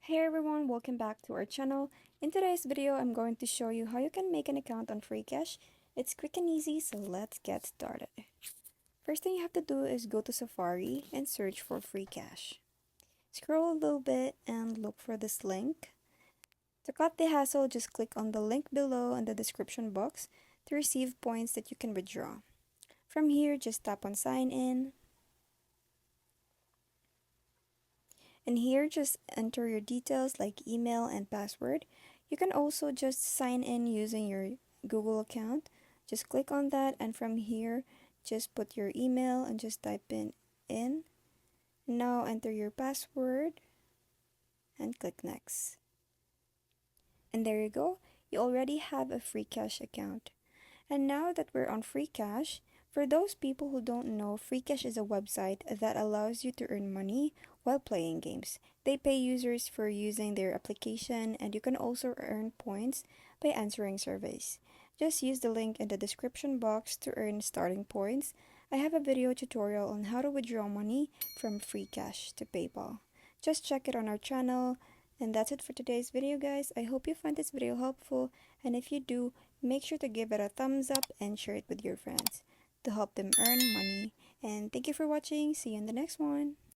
Hey everyone, welcome back to our channel. In today's video, I'm going to show you how you can make an account on Freecash. It's quick and easy, so let's get started. First thing you have to do is go to Safari and search for Freecash. Scroll a little bit and look for this link. To cut the hassle, just click on the link below in the description box to receive points that you can withdraw. From here, just tap on sign in. And here, just enter your details like email and password. You can also just sign in using your Google account. Just click on that, and from here, just put your email and just type in. Now enter your password and click next. And there you go. You already have a Freecash account. And now that we're on Freecash, for those people who don't know, Freecash is a website that allows you to earn money while playing games. They pay users for using their application, and you can also earn points by answering surveys. Just use the link in the description box to earn starting points. I have a video tutorial on how to withdraw money from Freecash to PayPal. Just check it on our channel. And that's it for today's video, guys. I hope you find this video helpful, and if you do, make sure to give it a thumbs up and share it with your friends to help them earn money. And thank you for watching. See you in the next one.